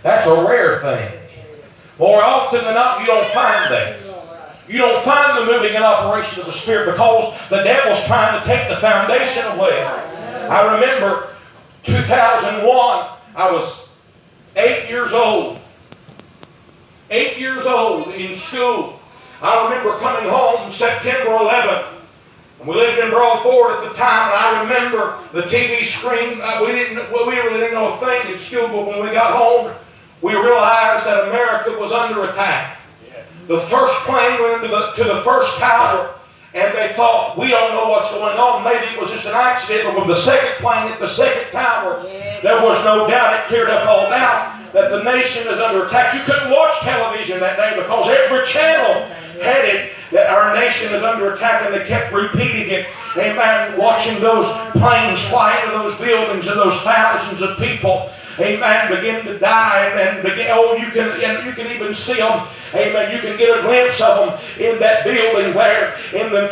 That's a rare thing. More often than not, you don't find that. You don't find the moving and operation of the Spirit because the devil's trying to take the foundation away. I remember 2001, I was 8 years old. 8 years old in school. I remember coming home September 11th. We lived in Wolford at the time, and I remember the TV screen. We really didn't know a thing in school, but when we got home, we realized that America was under attack. The first plane went into to the first tower, and they thought, we don't know what's going on. Maybe it was just an accident, but when the second plane hit the second tower, there was no doubt, it cleared up all doubt, that the nation is under attack. You couldn't watch television that day because every channel had it that our nation is under attack, and they kept repeating it. Amen. Watching those planes fly into those buildings and those thousands of people, amen, begin to die and begin. Oh, you can even see them. Amen. You can get a glimpse of them in that building there, in the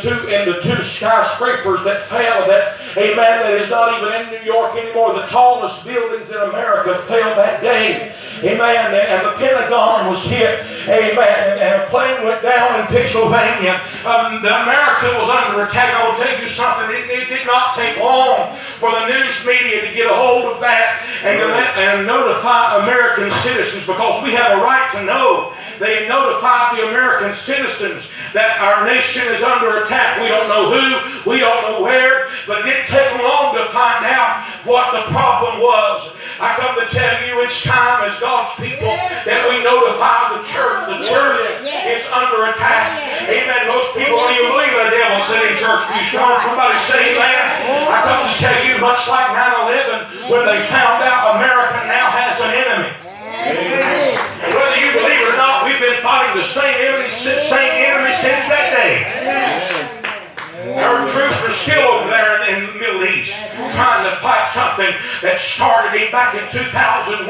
two skyscrapers that fell. That, amen, that is not even in New York anymore. The tallest buildings in America fell that day. Amen. And the Pentagon was hit. Amen. And a plane went down in Pennsylvania. America was under attack. I will tell you something. It did not take long for the news media to get a hold of that and notify American citizens, because we have a right to know. They notified the American citizens that our nation is under attack. We don't know who, we don't know where, but it didn't take them long to find out what the problem was. I come to tell you, it's time as God's people that we notify the church. The church is under attack. Amen. Most people don't even believe the devil said in church, be strong. Somebody say amen. I come to tell you, much like 9/11, when they found out America now has an enemy. Amen. And whether you believe it or not, we've been fighting the same enemy since that day. Amen. Our troops are still over there in the Middle East trying to fight something that started back in 2001,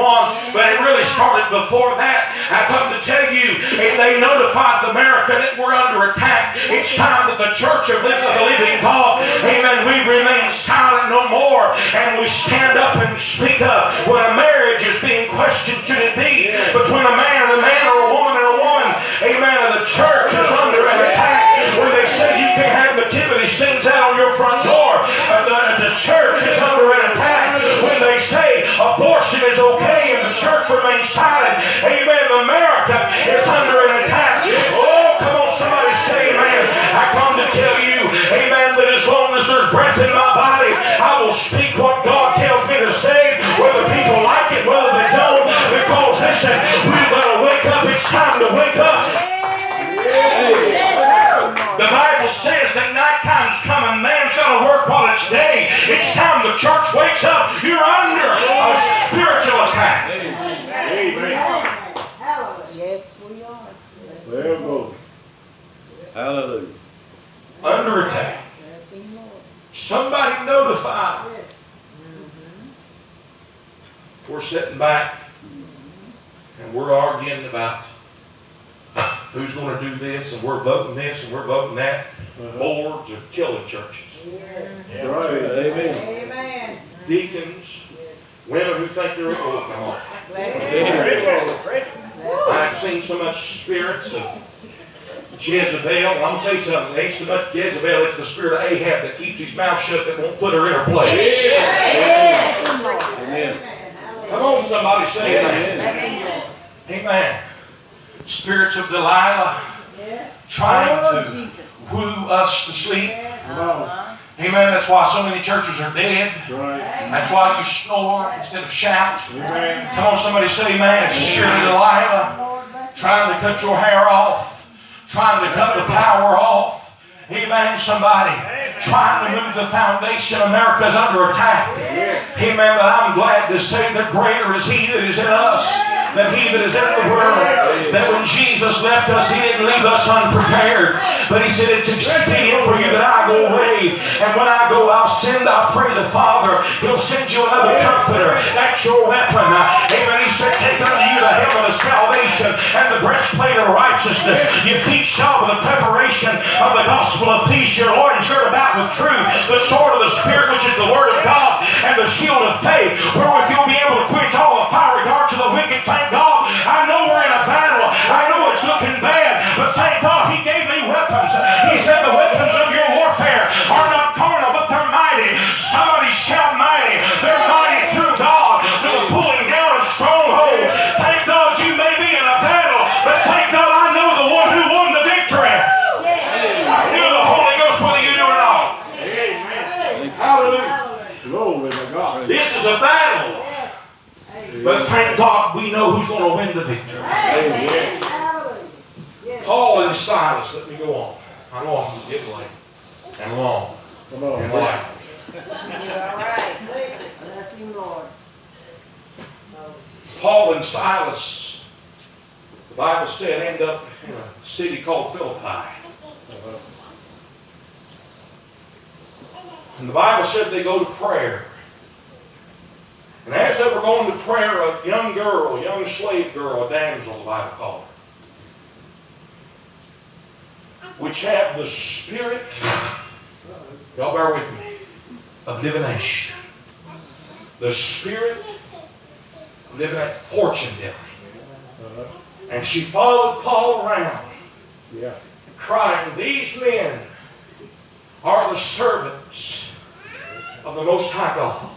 but it really started before that. I come to tell you, if they notified America that we're under attack, it's time that the Church of the Living God, amen, we remain silent no more, and we stand up and speak up. When a marriage is being questioned, should it be between a man or a woman and a woman? Amen. And the church is under an attack. When they say you can't have nativity scenes out on your front door, the church is under an attack. When they say abortion is okay and the church remains silent, amen, America is under an attack. Oh, come on, somebody say amen. I come to tell you, amen, that as long as there's breath in my body, I will speak what God tells me to say, whether people like it, whether they don't, because listen, we've got to wake up. It's time to wake up. The Bible says that night time's coming. Man's got to work while it's day. It's time the church wakes up. You're under a spiritual attack. Amen. Yes, we are. There we go. Hallelujah. Under attack. Somebody notify. We're sitting back and we're arguing about who's going to do this, and we're voting this, and we're voting that. Boards are killing churches. Yes. Right. Amen. Amen. Deacons, women who think they're come on. I've seen so much spirits of Jezebel. I'm going to tell you something. It ain't so much Jezebel, it's the spirit of Ahab that keeps his mouth shut, that won't put her in her place. Amen. Come on, somebody say amen. Amen. Spirits of Delilah trying to woo us to sleep. Amen. That's why so many churches are dead. That's why you snore instead of shout. Come on, somebody say amen. It's the spirit of Delilah trying to cut your hair off, trying to cut the power off. Amen, somebody. Trying to move the foundation. America's under attack. Amen, but I'm glad to say that greater is He that is in us than he that is in the world. That when Jesus left us, He didn't leave us unprepared, but He said, it's expedient for you that I go away. And when I go, I pray the Father, He'll send you another comforter. That's your weapon. Amen. He said, take unto you the helmet of salvation and the breastplate of righteousness. Your feet shod with the preparation of the gospel of peace. Your loins girt about with truth. The sword of the Spirit, which is the word of God, and the shield of faith, wherewith you'll be able to quench all the fiery darts of the wicked. Thank God But thank God we know who's going to win the victory. Amen. Paul and Silas, let me go on. I know I'm getting late and long Come on. and loud. All right. Bless you, Lord. Paul and Silas, the Bible said, end up in a city called Philippi. And the Bible said they go to prayer. And as they were going to prayer, a young girl, a young slave girl, a damsel, the Bible called her, which had the spirit, y'all bear with me, of divination. The spirit of divination, fortune telling. And she followed Paul around, crying, these men are the servants of the Most High God.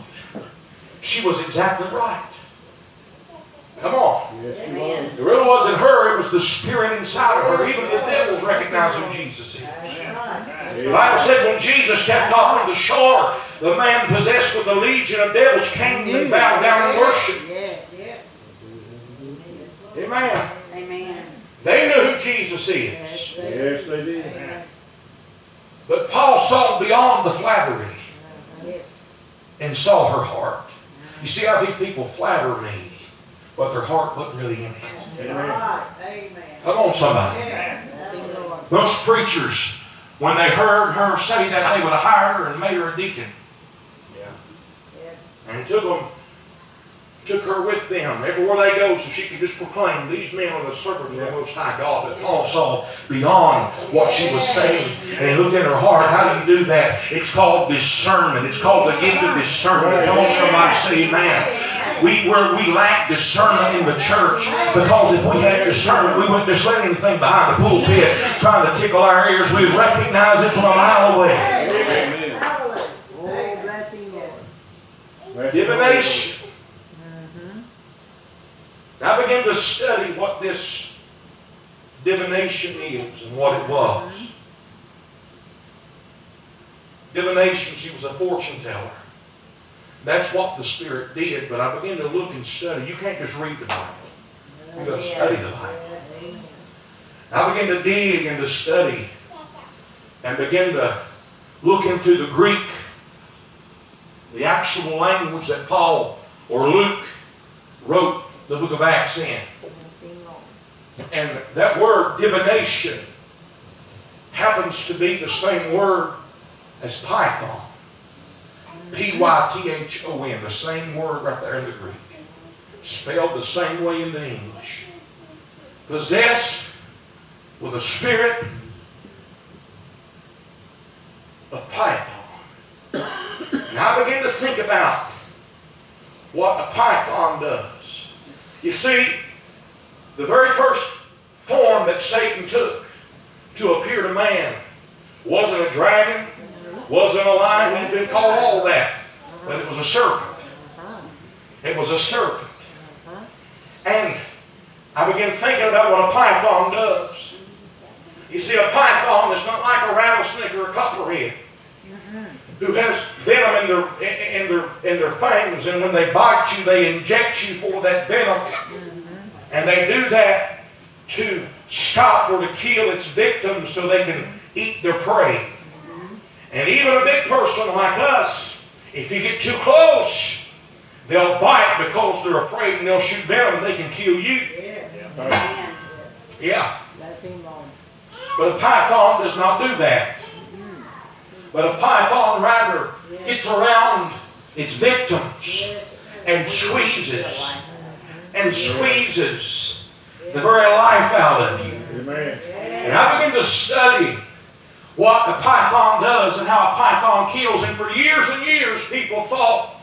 She was exactly right. Come on. It really wasn't her, it was the spirit inside of her. Even the devils recognize who Jesus is. The Bible said when Jesus stepped off from the shore, the man possessed with a legion of devils came and bowed down and worshiped. Amen. Amen. They knew who Jesus is. Yes, they did. But Paul saw beyond the flattery and saw her heart. You see, I think people flatter me, but their heart wasn't really in it. Amen. Come on, somebody. Most preachers, when they heard her say that, they would have hired her and made her a deacon. And took her with them everywhere they go so she could just proclaim, these men are the servants of the Most High God. But Paul saw beyond what she was saying, and he looked in her heart. How do you do that? It's called discernment. It's called the gift of discernment. Come on, somebody say amen. We lack discernment in the church, because if we had discernment, we wouldn't just let anything behind the pulpit trying to tickle our ears. We'd recognize it from a mile away. Amen. Oh, blessing, yes. Divination. I began to study what this divination is and what it was. Divination, she was a fortune teller. That's what the Spirit did, but I began to look and study. You can't just read the Bible. You've got to study the Bible. I began to dig and to study and begin to look into the Greek, the actual language that Paul or Luke wrote the book of Acts in. And that word divination happens to be the same word as Python. P-Y-T-H-O-N, the same word right there in the Greek. Spelled the same way in the English. Possessed with a spirit of Python. And I began to think about what a python does. You see, the very first form that Satan took to appear to man wasn't a dragon, wasn't a lion. He's been called all that. But it was a serpent. It was a serpent. And I began thinking about what a python does. You see, a python is not like a rattlesnake or a copperhead who has venom in their fangs, and when they bite you, they inject you full of that venom. And they do that to stop or to kill its victims so they can eat their prey. And even a big person like us, if you get too close, they'll bite because they're afraid, and they'll shoot venom and they can kill you. Yeah. But a python does not do that. But a python rather gets around its victims and squeezes the very life out of you. Amen. And I began to study what a python does and how a python kills. And for years and years, people thought,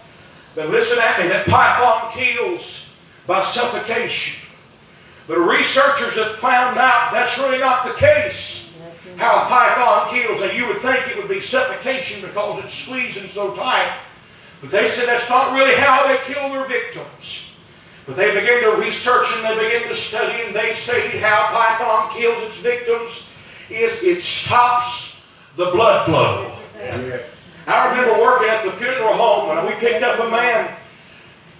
but listen at me, that python kills by suffocation. But researchers have found out that's really not the case. How a python kills, and you would think it would be suffocation because it's squeezing so tight. But they said that's not really how they kill their victims. But they begin to research and they begin to study, and they say how a python kills its victims is it stops the blood flow. I remember working at the funeral home when we picked up a man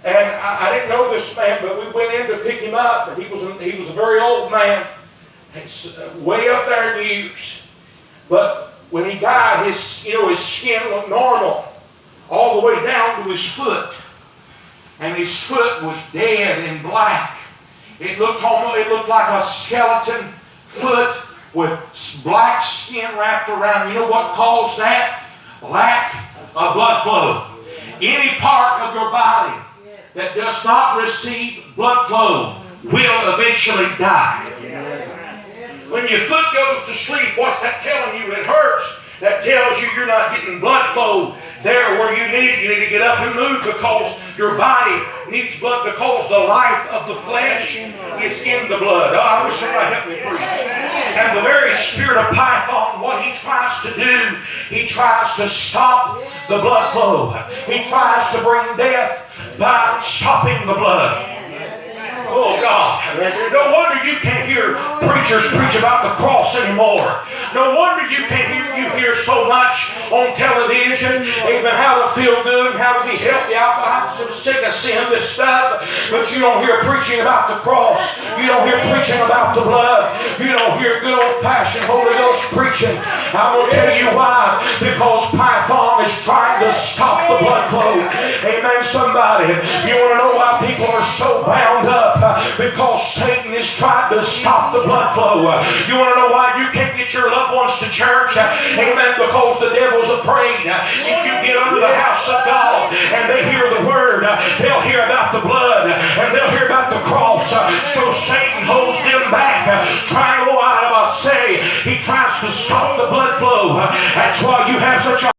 And I didn't know this man, but we went in to pick him up, and he was a very old man, way up there in years. But when he died, his skin looked normal, all the way down to his foot, and his foot was dead and black. It looked like a skeleton foot with black skin wrapped around. You know what caused that? Lack of blood flow. Any part of your body that does not receive blood flow will eventually die. When your foot goes to sleep, what's that telling you? It hurts. That tells you you're not getting blood flow there where you need it. You need to get up and move because your body needs blood, because the life of the flesh is in the blood. Oh, I wish somebody helped me preach. And the very spirit of Python, what he tries to do, he tries to stop the blood flow. He tries to bring death by stopping the blood. Oh God, no wonder you can't hear preachers preach about the cross anymore. No wonder you hear so much on television, amen, how to feel good and how to be healthy. I'm so sick of seeing this stuff, but you don't hear preaching about the cross. You don't hear preaching about the blood. You don't hear good old-fashioned Holy Ghost preaching. I'm going to tell you why. Because Python is trying to stop the blood flow. Amen, somebody. You want to know why people are so bound up? Because Satan is trying to stop the blood flow. You want to know why you can't get your loved ones to church? Amen. Because the devil's afraid. If you get under the house of God and they hear the word, they'll hear about the blood and they'll hear about the cross. So Satan holds them back. Trying to, he tries to stop the blood flow. That's why you have such a